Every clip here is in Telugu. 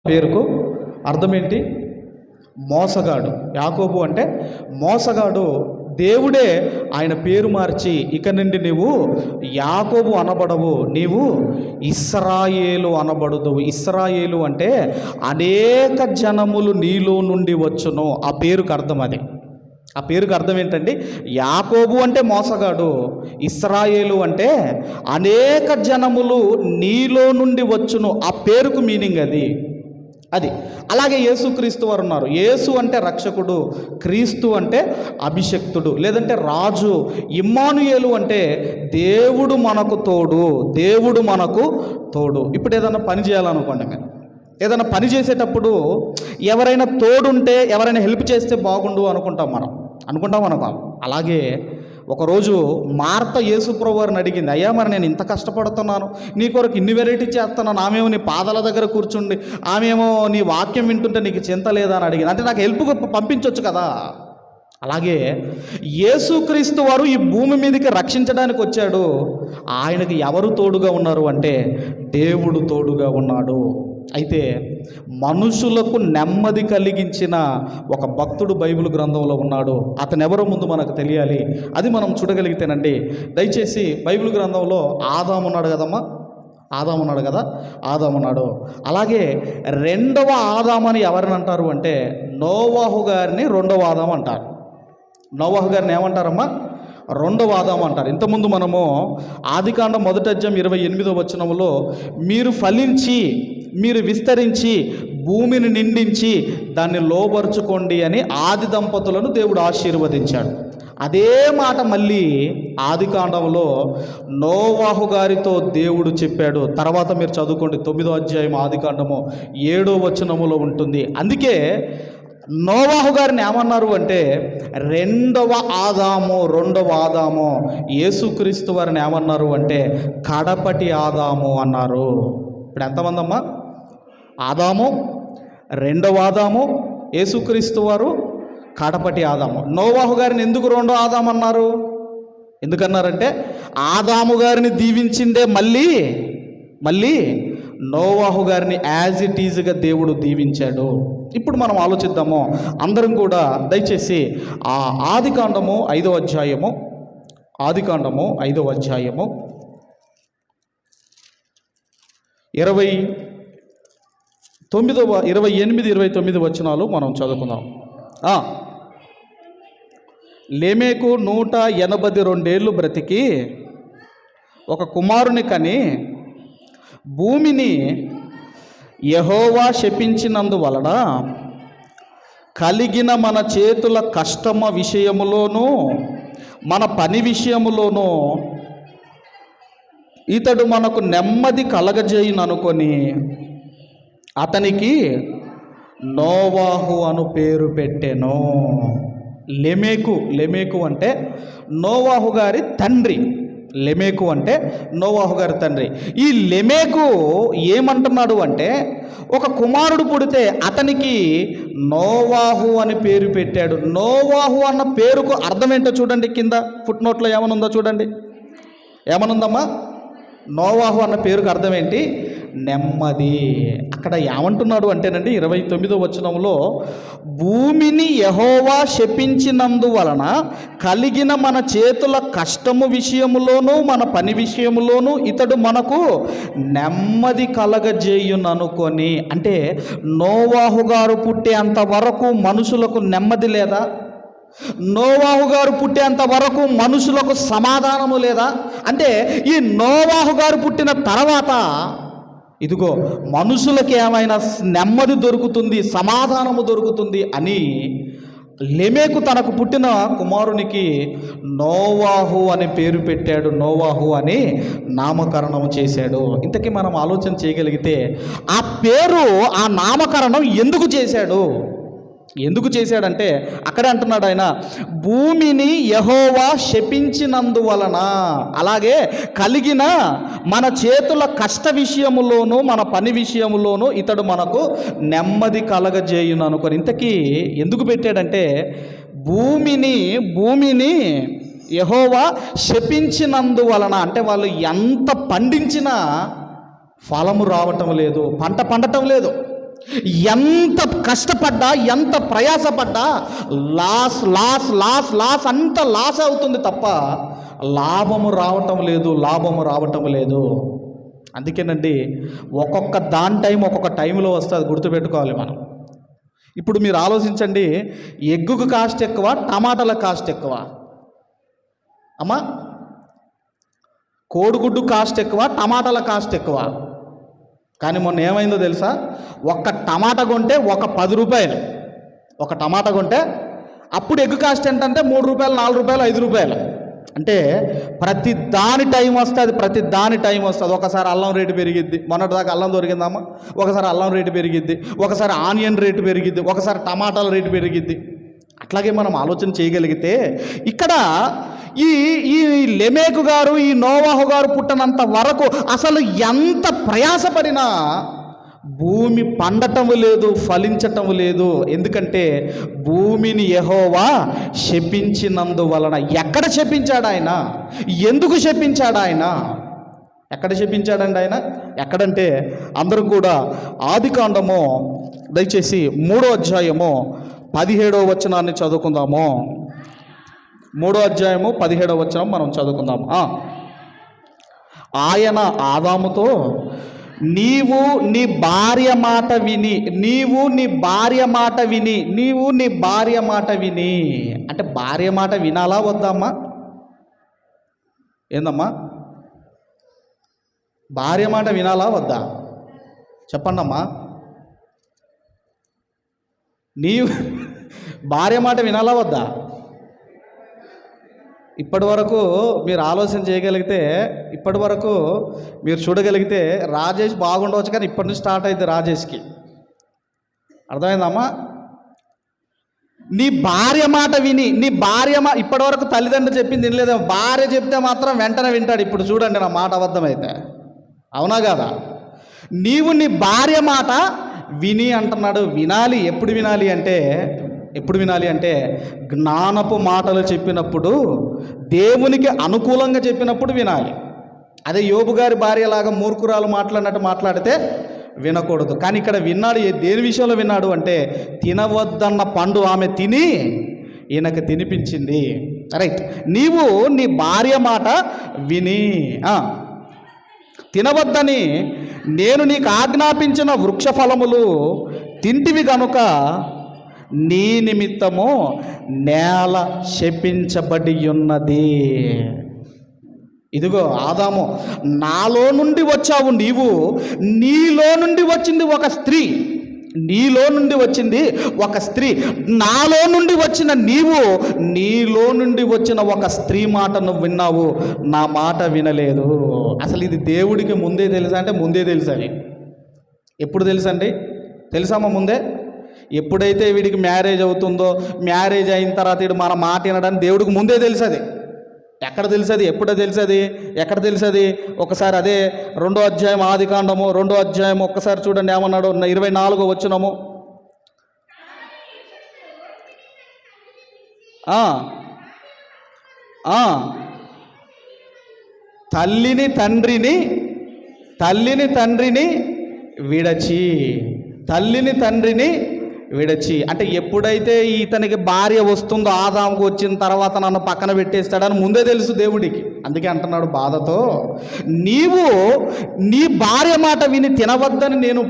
పేరుకు అర్థం ఏంటి? మోసగాడు. యాకోబు అంటే మోసగాడు. దేవుడే ఆయన పేరు మార్చి ఇక నుండి నీవు యాకోబు అనబడవు, నీవు ఇశ్రాయేలు అనబడదు. ఇశ్రాయేలు అంటే అనేక జనములు నీలో నుండి వచ్చును. ఆ పేరుకు అర్థం అది. ఆ పేరుకు అర్థం ఏంటండి? యాకోబు అంటే మోసగాడు, ఇశ్రాయేలు అంటే అనేక జనములు నీలో నుండి వచ్చును. ఆ పేరుకు మీనింగ్ అది. అలాగే యేసుక్రీస్తు వారు ఉన్నారు. యేసు అంటే రక్షకుడు, క్రీస్తు అంటే అభిషక్తుడు లేదంటే రాజు, ఇమ్మానుయేలు అంటే దేవుడు మనకు తోడు, దేవుడు మనకు తోడు. ఇప్పుడు ఏదైనా పని చేయాలనుకోండి, మీరు ఏదైనా పని చేసేటప్పుడు ఎవరైనా తోడుంటే, ఎవరైనా హెల్ప్ చేస్తే బాగుండు అనుకుంటాం అనుకో. అలాగే ఒకరోజు మార్త యేసుప్రభు వారిని అడిగింది, అయ్యా మరి నేను ఇంత కష్టపడుతున్నాను, నీ కొరకు ఇన్ని వెరైటీ చేస్తున్నాను, ఆమెమో నీ పాదాల దగ్గర కూర్చుండి, ఆమెమో నీ వాక్యం వింటుంటే నీకు చింత లేదా అని అడిగింది. అంటే నాకు హెల్ప్ పంపించవచ్చు కదా. అలాగే యేసుక్రీస్తు వారు ఈ భూమి మీదకి రక్షించడానికి వచ్చాడు. ఆయనకి ఎవరు తోడుగా ఉన్నారు అంటే దేవుడు తోడుగా ఉన్నాడు. అయితే మనుషులకు నెమ్మది కలిగించిన ఒక భక్తుడు బైబిల్ గ్రంథంలో ఉన్నాడు. అతను ఎవరో ముందు మనకు తెలియాలి. అది మనం చూడగలిగితేనండి, దయచేసి బైబిల్ గ్రంథంలో ఆదాము ఉన్నాడు కదమ్మా, ఆదాము ఉన్నాడు. అలాగే రెండవ ఆదాము అని ఎవరిని అంటారు అంటే నోవాహు గారిని రెండవ ఆదాము అంటారు. నోవాహు గారిని ఏమంటారమ్మా? రెండవ ఆదాము అంటారు. ఇంతకుముందు మనము ఆదికాండం 1:28 వచనంలో మీరు ఫలించి, మీరు విస్తరించి, భూమిని నిండించి దాన్ని లోబరుచుకోండి అని ఆది దంపతులను దేవుడు ఆశీర్వదించాడు. అదే మాట మళ్ళీ ఆదికాండంలో నోవాహు గారితో దేవుడు చెప్పాడు. తర్వాత మీరు చదువుకోండి, 9వ అధ్యాయం ఆదికాండము 7వ వచనములో ఉంటుంది. అందుకే నోవాహు గారిని ఏమన్నారు అంటే రెండవ ఆదాము, యేసుక్రీస్తు వారిని ఏమన్నారు అంటే కడపటి ఆదాము అన్నారు. ఇప్పుడు ఎంతమంది అమ్మా? ఆదాము, రెండవ ఆదాము, యేసుక్రీస్తు వారు, కడపటి ఆదాము. నోవాహు గారిని ఎందుకు రెండో ఆదాము అన్నారు? ఎందుకన్నారంటే ఆదాము గారిని దీవించిందే మళ్ళీ నోవాహు గారిని యాజ్ ఇట్ ఈజ్గా దేవుడు దీవించాడు. ఇప్పుడు మనం ఆలోచిద్దాము అందరం కూడా. దయచేసి ఆ ఆదికాండము 5వ అధ్యాయము 28-29 వచనాలు మనం చదువుకుందాం. లేమెకు 182 ఏళ్ళు బ్రతికి ఒక కుమారుని కని భూమిని యెహోవా శపించినందువలన కలిగిన మన చేతుల కష్టమ విషయములోనూ మన పని విషయములోనూ ఇతడు మనకు నెమ్మది కలగజేయుననుకొని అతనికి నోవాహు అను పేరు పెట్టెను. లెమెకు అంటే నోవాహు గారి తండ్రి. ఈ లెమెకు ఏమంటున్నాడు అంటే ఒక కుమారుడు పుడితే అతనికి నోవాహు అని పేరు పెట్టాడు. నోవాహు అన్న పేరుకు అర్థం ఏంటో చూడండి, కింద ఫుట్ నోట్లో ఏమనుందో చూడండి. ఏమనుందమ్మా? నోవాహు అన్న పేరుకు అర్థం ఏంటి? నెమ్మది. అక్కడ ఏమంటున్నాడు అంటేనండి 29వ వచనంలో భూమిని యెహోవా శపించినందువలన కలిగిన మన చేతుల కష్టము విషయములోనూ మన పని విషయములోనూ ఇతడు మనకు నెమ్మది కలగజేయుననుకొని. అంటే నోవాహు గారు పుట్టేంత వరకు మనుషులకు నెమ్మది లేదా? నోవాహు గారు పుట్టేంత వరకు మనుషులకు సమాధానము లేదా? అంటే ఈ నోవాహు గారు పుట్టిన తర్వాత ఇదిగో మనుషులకి ఏమైనా నెమ్మది దొరుకుతుంది, సమాధానము దొరుకుతుంది అని లెమెకు తనకు పుట్టిన కుమారునికి నోవాహు అని పేరు పెట్టాడు. నోవాహు అని నామకరణం చేశాడు. ఇంతకీ మనం ఆలోచన చేయగలిగితే ఆ పేరు, ఆ నామకరణం ఎందుకు చేశాడంటే అక్కడే అంటున్నాడు ఆయన, భూమిని యెహోవా శపించినందువలన, అలాగే కలిగిన మన చేతుల కష్ట విషయములోను మన పని విషయములోను ఇతడు మనకు నెమ్మది కలగజేయును అనుకొని. ఇంతకీ ఎందుకు పెట్టాడంటే భూమిని యెహోవా శపించినందువలన, అంటే వాళ్ళు ఎంత పండించినా ఫలము రావటం లేదు, పంట పండటం లేదు. ఎంత కష్టపడ్డా, ఎంత ప్రయాసపడ్డా లాస్ లాస్ లాస్ లాస్ అంత లాస్ అవుతుంది తప్ప లాభము రావటం లేదు. అందుకేనండి ఒక్కొక్క దాని టైం ఒక్కొక్క టైంలో వస్తుంది, గుర్తుపెట్టుకోవాలి మనం. ఇప్పుడు మీరు ఆలోచించండి, ఎగ్గుకు కాస్ట్ ఎక్కువ, టమాటాల కాస్ట్ ఎక్కువ? అమ్మా, కోడిగుడ్డు కాస్ట్ ఎక్కువ, టమాటాల కాస్ట్ ఎక్కువ? కానీ మొన్న ఏమైందో తెలుసా? ఒక్క టమాటా కొంటే ఒక 10 రూపాయలు, ఒక టమాటా కొంటే అప్పుడు ఎగ్ కాస్ట్ ఏంటంటే 3 రూపాయలు, 4 రూపాయలు, 5 రూపాయలు. అంటే ప్రతి దాని టైం వస్తుంది. ఒకసారి అల్లం రేటు పెరిగిద్ది, మొన్నటిదాకా అల్లం దొరికిందమ్మా, ఒకసారి అల్లం రేటు పెరిగిద్ది, ఒకసారి ఆనియన్ రేటు పెరిగిద్ది, ఒకసారి టమాటాల రేటు పెరిగిద్ది. అట్లాగే మనం ఆలోచన చేయగలిగితే ఇక్కడ ఈ ఈ లెమేకు గారు, ఈ నోవాహు గారు పుట్టనంత వరకు అసలు ఎంత ప్రయాసపడినా భూమి పండటం లేదు, ఫలించటం లేదు. ఎందుకంటే భూమిని యెహోవా శపించినందువలన. ఎక్కడ శపించాడు ఆయన? ఎందుకు శపించాడు ఆయన? ఎక్కడ శపించాడండి ఆయన? ఎక్కడంటే అందరం కూడా ఆదికాండము దయచేసి 3వ అధ్యాయము 17వ వచనాన్ని చదువుకుందాము. 3వ అధ్యాయము 17వ వచనం మనం చదువుకుందాము. ఆయన ఆదాముతో, నీవు నీ భార్య మాట విని అంటే భార్య మాట వినాలా వద్దామ్మా? ఏందమ్మా, భార్య మాట వినాలా వద్దా? చెప్పండమ్మా. నీవు భార్య మాట వినాలా వద్దా? ఇప్పటి వరకు మీరు ఆలోచన చేయగలిగితే, ఇప్పటి వరకు మీరు చూడగలిగితే రాజేష్ బాగుండవచ్చు, కానీ ఇప్పటి నుంచి స్టార్ట్ అవుతుంది రాజేష్కి. అర్థమైందమ్మా? నీ భార్య మాట విని, ఇప్పటి వరకు తల్లిదండ్రులు చెప్పింది వినలేదేమో, భార్య చెప్తే మాత్రం వెంటనే వింటాడు. ఇప్పుడు చూడండి నా మాట అబద్ధమైతే, అవునా కదా? నీవు నీ భార్య మాట విని అంటున్నాడు. వినాలి. ఎప్పుడు వినాలి అంటే జ్ఞానపు మాటలు చెప్పినప్పుడు, దేవునికి అనుకూలంగా చెప్పినప్పుడు వినాలి. అదే యోబు గారి భార్యలాగా మూర్ఖురాలు మాట్లాడినట్టు మాట్లాడితే వినకూడదు. కానీ ఇక్కడ విన్నాడు. దేని విషయంలో విన్నాడు అంటే, తినవద్దన్న పండు ఆమె తిని ఈయనకు తినిపించింది. రైట్. నీవు నీ భార్య మాట విని తినవద్దని నేను నీకు ఆజ్ఞాపించిన వృక్ష ఫలములు తింటివి గనుక నీ నిమిత్తము నేల శపించబడి ఉన్నది. ఇదిగో ఆదాము, నాలో నుండి వచ్చావు నీవు, నీలో నుండి వచ్చింది ఒక స్త్రీ, నాలో నుండి వచ్చిన నీవు, నీలో నుండి వచ్చిన ఒక స్త్రీ మాట నువ్వు విన్నావు, నా మాట వినలేదు. అసలు ఇది దేవుడికి ముందే తెలుసా అంటే ముందే తెలుసని. ఎప్పుడు తెలుసండి? తెలుసామా? ముందే. ఎప్పుడైతే వీడికి మ్యారేజ్ అవుతుందో, మ్యారేజ్ అయిన తర్వాత వీడు మన మాట వినడానికి దేవుడికి ముందే తెలుసది. ఎక్కడ తెలుసది? ఎప్పుడో తెలుసది? ఎక్కడ తెలుసది? ఒకసారి అదే 2వ అధ్యాయం ఆదికాండము 2వ అధ్యాయం ఒక్కసారి చూడండి ఏమన్నాడు. 24వ వచనము. తల్లిని తండ్రిని విడచి అంటే ఎప్పుడైతే ఇతనికి భార్య వస్తుందో, ఆదాముకు వచ్చిన తర్వాత నన్ను పక్కన పెట్టేస్తాడని ముందే తెలుసు దేవుడికి. అందుకే అంటున్నాడు బాధతో, నీవు నీ భార్య మాట విని తినవద్దని నేను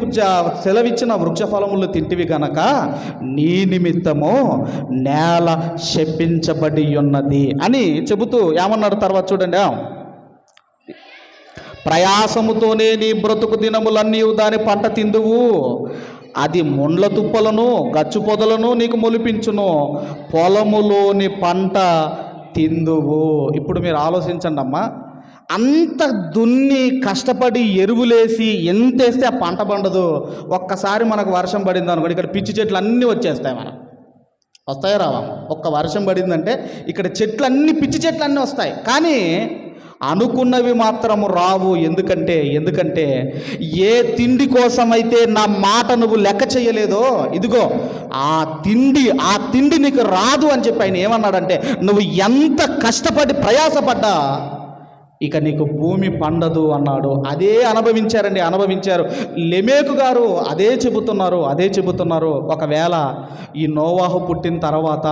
సెలవిచ్చిన వృక్ష ఫలములు తింటివి కనుక నీ నిమిత్తము నేల శపించబడి ఉన్నది అని చెబుతూ ఏమన్నాడు తర్వాత చూడండి. ప్రయాసముతోనే నీ బ్రతుకు దినములన్నీ దాని పంట తిందువు, అది ముండ్ల తుప్పలను గచ్చు పొదలను నీకు మొలిపించును, పొలములోని పంట తిందువు. ఇప్పుడు మీరు ఆలోచించండి అమ్మా, అంత దున్ని కష్టపడి ఎరువులేసి ఎంత వేస్తే ఆ పంట పండదు. ఒక్కసారి మనకు వర్షం పడింది అనుకోండి, ఇక్కడ పిచ్చి చెట్లు అన్నీ వచ్చేస్తాయి. మనం వస్తాయో రావా? ఒక్క వర్షం పడిందంటే ఇక్కడ చెట్లు అన్నీ, పిచ్చి చెట్లు అన్నీ వస్తాయి, కానీ అనుకున్నవి మాత్రము రావు. ఎందుకంటే ఏ తిండి కోసమైతే నా మాట నువ్వు లెక్క చేయలేదో, ఇదిగో ఆ తిండి నీకు రాదు అని చెప్పి ఆయన ఏమన్నాడంటే, నువ్వు ఎంత కష్టపడి ప్రయాసపడ్డా ఇక నీకు భూమి పండదు అన్నాడు. అదే అనుభవించారు. లెమెకు గారు అదే చెబుతున్నారు. ఒకవేళ ఈ నోవాహు పుట్టిన తర్వాత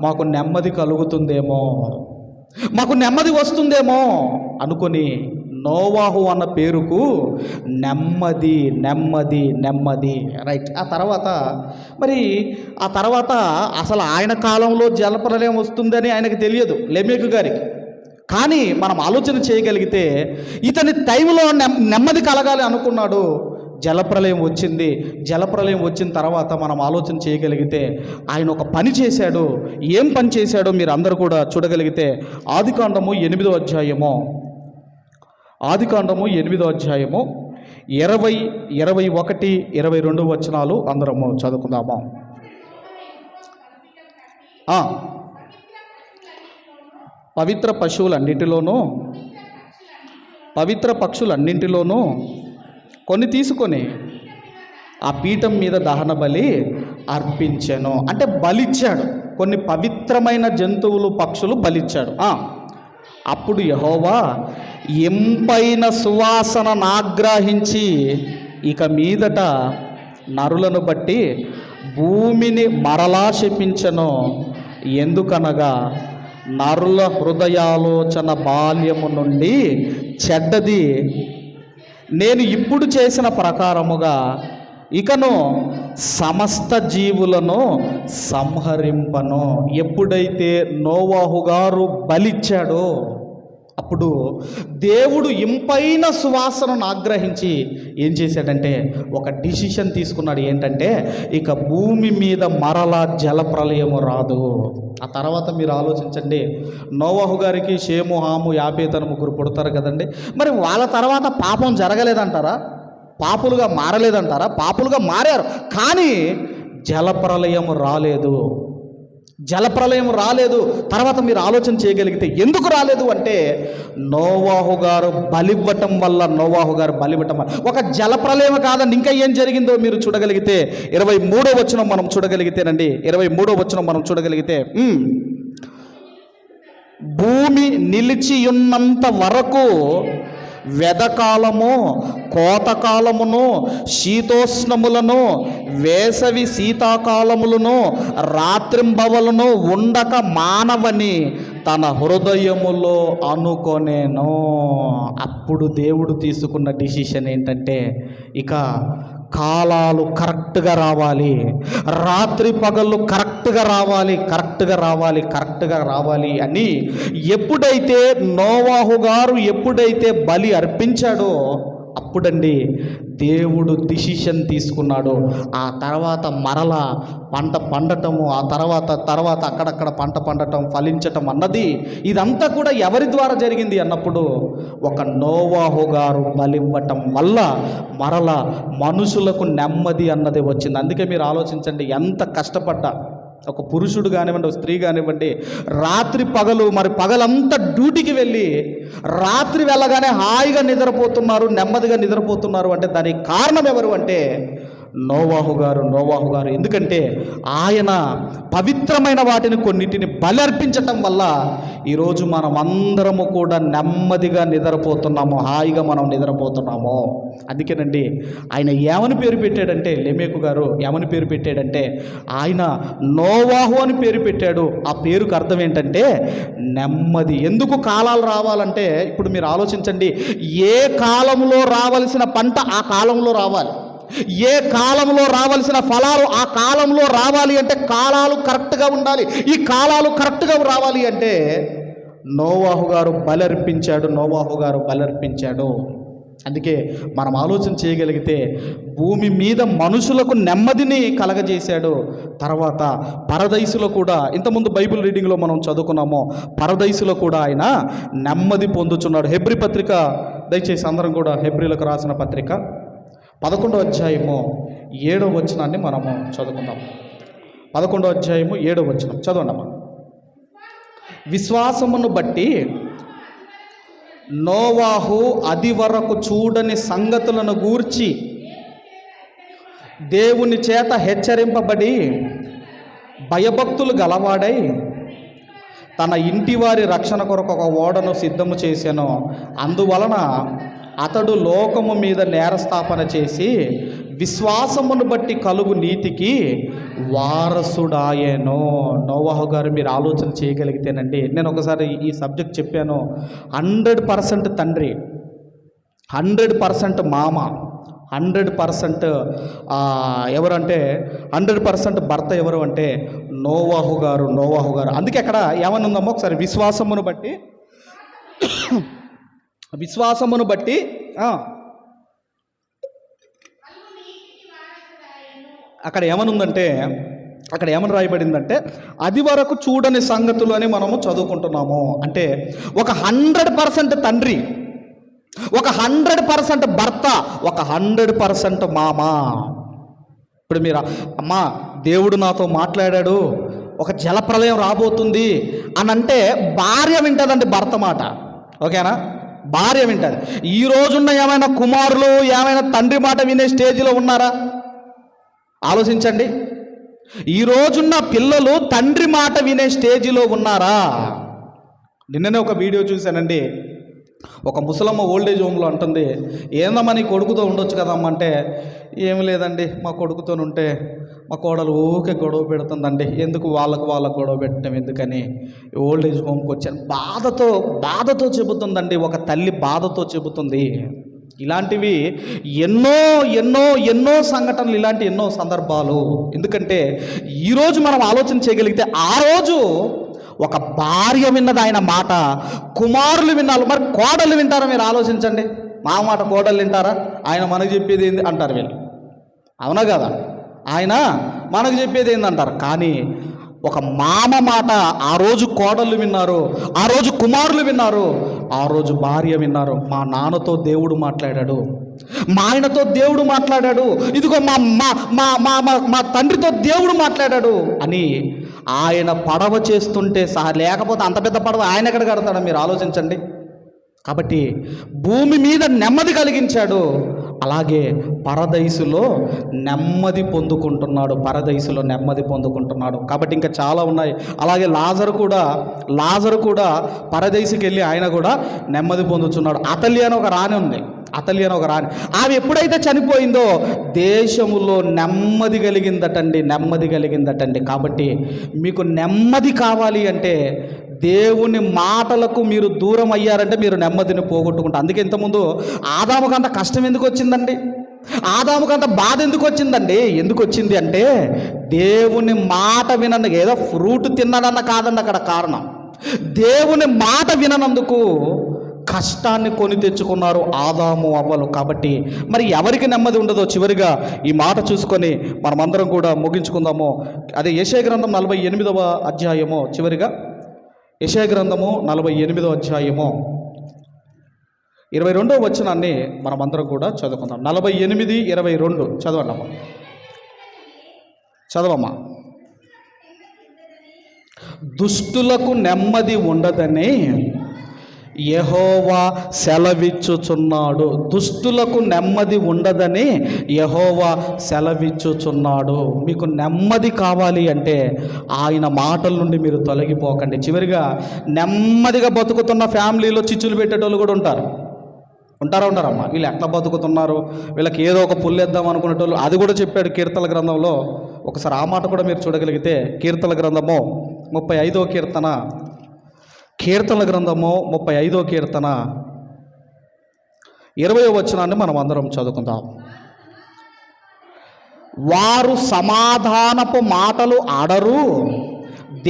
మాకు నెమ్మది కలుగుతుందేమో, మాకు నెమ్మది వస్తుందేమో అనుకొని నోవాహు అన్న పేరుకు నెమ్మది రైట్. ఆ తర్వాత అసలు ఆయన కాలంలో జలప్రలయం వస్తుందని ఆయనకు తెలియదు, లెమెకు గారికి. కానీ మనం ఆలోచన చేయగలిగితే ఇతని టైంలో నెమ్మది కలగాలి అనుకున్నాడు. జలప్రలయం వచ్చిన తర్వాత మనం ఆలోచన చేయగలిగితే ఆయన ఒక పని చేశాడు. ఏం పని చేశాడో మీరు అందరూ కూడా చూడగలిగితే ఆదికాండము 8వ అధ్యాయము 20, 21, 22 వచనాలు అందరము చదువుకుందాము. పవిత్ర పక్షులన్నింటిలోనూ కొన్ని తీసుకొని ఆ పీఠం మీద దహన బలి అర్పించెను. అంటే బలిచ్చాడు, కొన్ని పవిత్రమైన జంతువులు పక్షులు బలిచ్చాడు. అప్పుడు యెహోవా ఇంపైన సువాసనను ఆగ్రహించి ఇక మీదట నరులను బట్టి భూమిని మరలా శపించెను. ఎందుకనగా నరుల హృదయాలోచన బాల్యము నుండి చెడ్డది, నేను ఇప్పుడు చేసిన ప్రకారముగా ఇకను సమస్త జీవులను సంహరింపను. ఎప్పుడైతే నోవాహు గారు బలిచ్చాడో అప్పుడు దేవుడు ఇంపైన సువాసనను ఆగ్రహించి ఏం చేశాడంటే ఒక డిసిషన్ తీసుకున్నాడు. ఏంటంటే ఇక భూమి మీద మరలా జలప్రలయము రాదు. ఆ తర్వాత మీరు ఆలోచించండి, నోవాహు గారికి షేము, హాము, యాపేతు అని 3 పుడతారు కదండి. మరి వాళ్ళ తర్వాత పాపం జరగలేదంటారా? పాపులుగా మారలేదంటారా? పాపులుగా మారారు, కానీ జలప్రలయం రాలేదు. తర్వాత మీరు ఆలోచన చేయగలిగితే ఎందుకు రాలేదు అంటే నోవాహు గారు బలివ్వటం వల్ల ఒక జలప్రలయం కాదండి, ఇంకా ఏం జరిగిందో మీరు చూడగలిగితే 23వ వచనం మనం చూడగలిగితేనండి. 23వ వచనం మనం చూడగలిగితే భూమి నిలిచియున్నంత వరకు వెదకాలము, కోతకాలమును, శీతోష్ణములను, వేసవి శీతాకాలములను, రాత్రింబవలను ఉండక మానవని తన హృదయములో అనుకొనేను. అప్పుడు దేవుడు తీసుకున్న డిసిషన్ ఏంటంటే ఇక కాలాలు కరెక్ట్గా రావాలి, రాత్రి పగళ్ళు కరెక్ట్గా రావాలి అని ఎప్పుడైతే నోవాహు గారు బలి అర్పించాడో అప్పుడండి దేవుడు డిసిషన్ తీసుకున్నాడు. ఆ తర్వాత మరలా పంట పండటము, ఆ తర్వాత అక్కడక్కడ పంట పండటం, ఫలించటం అన్నది ఇదంతా కూడా ఎవరి ద్వారా జరిగింది అన్నప్పుడు ఒక నోవాహు గారు బలివ్వటం వల్ల మరలా మనుషులకు నెమ్మది అన్నది వచ్చింది. అందుకే మీరు ఆలోచించండి, ఎంత కష్టపడ్డా ఒక పురుషుడు కానివ్వండి, ఒక స్త్రీ కానివ్వండి, రాత్రి పగలు పగలంతా డ్యూటీకి వెళ్ళి రాత్రి వెళ్ళగానే హాయిగా నిద్రపోతున్నారు, నెమ్మదిగా నిద్రపోతున్నారు అంటే దానికి కారణం ఎవరు అంటే నోవాహు గారు. ఎందుకంటే ఆయన పవిత్రమైన వాటిని కొన్నిటిని బలర్పించటం వల్ల ఈరోజు మనం అందరము కూడా నెమ్మదిగా నిద్రపోతున్నాము, హాయిగా మనం నిద్రపోతున్నాము. అందుకేనండి ఆయన ఏమని పేరు పెట్టాడంటే, లెమెకు గారు ఏమని పేరు పెట్టాడంటే ఆయన నోవాహు అని పేరు పెట్టాడు. ఆ పేరుకు అర్థం ఏంటంటే నెమ్మది. ఎందుకు కాలాలు రావాలంటే ఇప్పుడు మీరు ఆలోచించండి, ఏ కాలంలో రావాల్సిన పంట ఆ కాలంలో రావాలి, ఏ కాలంలో రావాల్సిన ఫలాలు ఆ కాలంలో రావాలి అంటే కాలాలు కరెక్ట్గా ఉండాలి. ఈ కాలాలు కరెక్ట్గా రావాలి అంటే నోవాహు గారు బలర్పించాడు. అందుకే మనం ఆలోచన చేయగలిగితే భూమి మీద మనుషులకు నెమ్మదిని కలగజేశాడు. తర్వాత పరదైసులో కూడా, ఇంతకుముందు బైబిల్ రీడింగ్లో మనం చదువుకున్నాము, పరదైసులో కూడా ఆయన నెమ్మది పొందుచున్నాడు. హెబ్రీ పత్రిక, దయచేసి అందరం కూడా హెబ్రీలకు రాసిన పత్రిక 11వ అధ్యాయము 7వ వచనాన్ని మనము చదువుకుందాం. 11వ అధ్యాయము 7వ వచనం చదవండమ్మా. విశ్వాసమును బట్టి నోవాహు అది వరకు చూడని సంగతులను గూర్చి దేవుని చేత హెచ్చరింపబడి భయభక్తులు గలవాడై తన ఇంటి వారి రక్షణ కొరకు ఒక ఓడను సిద్ధము చేసెను. అందువలన అతడు లోకము మీద నేరస్థాపన చేసి విశ్వాసమును బట్టి కలుగు నీతికి వారసుడాయెను. నోవహు గారు మీరు ఆలోచన చేయగలిగితేనండి, నేను ఒకసారి ఈ సబ్జెక్ట్ చెప్పాను. 100% తండ్రి, 100% మామ, 100% ఎవరంటే 100% భర్త ఎవరు అంటే నోవహు గారు. అందుకే అక్కడ ఏమని ఉందమ్మో ఒకసారి, విశ్వాసమును బట్టి అక్కడ ఏమనుందంటే, అక్కడ ఏమని రాయబడిందంటే అది వరకు చూడని సంగతులు అని మనము చదువుకుంటున్నాము. అంటే ఒక 100% తండ్రి, ఒక 100% భర్త, ఒక 100% మామ. ఇప్పుడు మీరు అమ్మా దేవుడు నాతో మాట్లాడాడు, ఒక జలప్రలయం రాబోతుంది అని అంటే భార్య వింటుందండి భర్త మాట. ఓకేనా? భార్య వింటుంది. ఈ రోజున్న ఏమైనా కుమారులు ఏమైనా తండ్రి మాట వినే స్టేజ్లో ఉన్నారా? ఆలోచించండి. ఈ రోజున్న పిల్లలు తండ్రి మాట వినే స్టేజిలో ఉన్నారా? నిన్ననే ఒక వీడియో చూశానండి. ఒక ముసలమ్మ ఓల్డేజ్ హోమ్లో అంటుంది, ఏందమ్మా నీ కొడుకుతో ఉండొచ్చు కదమ్మా అంటే, ఏమి లేదండి మా కొడుకుతో ఉంటే మా కోడలు ఊకే గొడవ పెడుతుందండి, ఎందుకు వాళ్ళకు గొడవ పెట్టడం ఎందుకని ఓల్డేజ్ హోమ్కి వచ్చాను. బాధతో చెబుతుందండి, ఒక తల్లి బాధతో చెబుతుంది. ఇలాంటివి ఎన్నో సంఘటనలు, ఇలాంటి ఎన్నో సందర్భాలు. ఎందుకంటే ఈరోజు మనం ఆలోచన చేయగలిగితే ఆ రోజు ఒక భార్య విన్నది ఆయన మాట, కుమారులు విన్నారు. మరి కోడలు వింటారా? మీరు ఆలోచించండి. మా మాట కోడలు వింటారా? ఆయన మనకు చెప్పేది ఏంది అంటారు వీళ్ళు. అవునా కదా? ఆయన మనకు చెప్పేది ఏందంటారు. కానీ ఒక మామ మాట ఆ రోజు కోడళ్ళు విన్నారు, ఆ రోజు కుమారులు విన్నారు, ఆ రోజు భార్య విన్నారు. మా నాన్నతో దేవుడు మాట్లాడాడు, మా ఆయనతో దేవుడు మాట్లాడాడు, ఇదిగో మా మా మా మా తండ్రితో దేవుడు మాట్లాడాడు అని ఆయన పడవ చేస్తుంటే లేకపోతే అంత పెద్ద పడవ ఆయన ఎక్కడ కడతాడో మీరు ఆలోచించండి. కాబట్టి భూమి మీద నెమ్మది కలిగించాడు, అలాగే పరదైసులో నెమ్మది పొందుకుంటున్నాడు. కాబట్టి ఇంకా చాలా ఉన్నాయి. అలాగే లాజరు కూడా పరదైసుకి వెళ్ళి ఆయన కూడా నెమ్మది పొందుతున్నాడు. అతల్య అని ఒక రాణి ఉంది. ఆమె ఎప్పుడైతే చనిపోయిందో దేశములో నెమ్మది కలిగిందటండి. కాబట్టి మీకు నెమ్మది కావాలి అంటే దేవుని మాటలకు మీరు దూరం అయ్యారంటే మీరు నెమ్మదిని పోగొట్టుకుంటారు. అందుకే ఇంతకుముందు ఆదాముకు అంత కష్టం ఎందుకు వచ్చిందండి? ఆదాముకు అంత బాధ ఎందుకు వచ్చిందండి? ఎందుకు వచ్చింది అంటే దేవుని మాట వినందుకు. ఏదో ఫ్రూట్ తిన్నాడన్న కాదండి అక్కడ కారణం. దేవుని మాట విననందుకు కష్టాన్ని కొని తెచ్చుకున్నారు ఆదాము అవ్వలు. కాబట్టి మరి ఎవరికి నెమ్మది ఉండదో చివరిగా ఈ మాట చూసుకొని మనమందరం కూడా ముగించుకుందాము. అదే యెషయా గ్రంథం 48వ అధ్యాయము, చివరిగా యెషయా గ్రంథము 48వ అధ్యాయము 22వ వచనాన్ని మనమందరం కూడా చదువుకుందాం. 48:22 చదవమ్మా. దుష్టులకు నెమ్మది ఉండదని యెహోవా సెలవిచ్చుచున్నాడు. దుష్టులకు నెమ్మది ఉండదని యెహోవా సెలవిచ్చుచున్నాడు. మీకు నెమ్మది కావాలి అంటే ఆయన మాటల నుండి మీరు తొలగిపోకండి. చివరిగా నెమ్మదిగా బతుకుతున్న ఫ్యామిలీలో చిచ్చులు పెట్టేటోళ్ళు కూడా ఉంటారమ్మా. వీళ్ళు ఎట్లా బతుకుతున్నారు, వీళ్ళకి ఏదో ఒక పుల్లేద్దాం అనుకునేటోళ్ళు, అది కూడా చెప్పాడు కీర్తనల గ్రంథంలో. ఒకసారి ఆ మాట కూడా మీరు చూడగలిగితే కీర్తనల గ్రంథము 35వ కీర్తన, కీర్తనల గ్రంథము 35వ కీర్తన 20వ వచనాన్ని మనం అందరం చదువుకుందాం. వారు సమాధానపు మాటలు ఆడరు,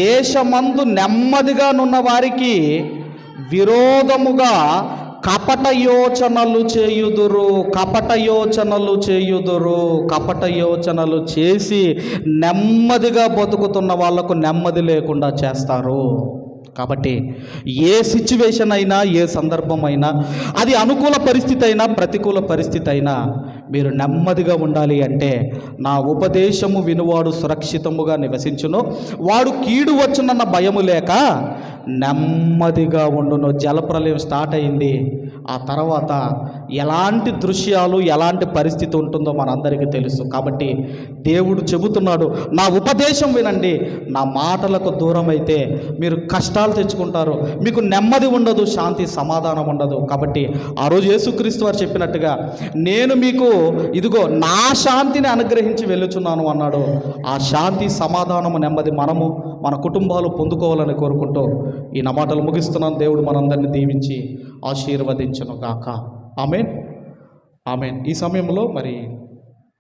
దేశమందు నెమ్మదిగా నున్న వారికి విరోధముగా కపట యోచనలు చేసి నెమ్మదిగా బతుకుతున్న వాళ్లకు నెమ్మది లేకుండా చేస్తారు. కాబట్టి ఏ సిచ్యువేషన్ అయినా, ఏ సందర్భం అయినా, అది అనుకూల పరిస్థితి అయినా ప్రతికూల పరిస్థితి అయినా మీరు నెమ్మదిగా ఉండాలి అంటే నా ఉపదేశము వినువాడు సురక్షితముగా నివసించును, వాడు కీడు వచ్చునన్న భయము లేక నెమ్మదిగా ఉండును. జలప్రలయం స్టార్ట్ అయింది. ఆ తర్వాత ఎలాంటి దృశ్యాలు, ఎలాంటి పరిస్థితి ఉంటుందో మనందరికీ తెలుసు. కాబట్టి దేవుడు చెబుతున్నాడు, నా ఉపదేశం వినండి, నా మాటలకు దూరం అయితే మీరు కష్టాలు తెచ్చుకుంటారు, మీకు నెమ్మది ఉండదు, శాంతి సమాధానం ఉండదు. కాబట్టి ఆ రోజు యేసుక్రీస్తు వారు చెప్పినట్టుగా నేను మీకు ఇదిగో నా శాంతిని అనుగ్రహించి వెళ్ళుచున్నాను అన్నాడు. ఆ శాంతి, సమాధానము, నెమ్మది మనము మన కుటుంబాలు పొందుకోవాలని కోరుకుంటూ ఈ నా మాటలు ముగిస్తున్నాను. దేవుడు మనందరినీ దీవించి ఆశీర్వదించును గాక. ఆమేన్, ఆమేన్. ఈ సమయంలో మరి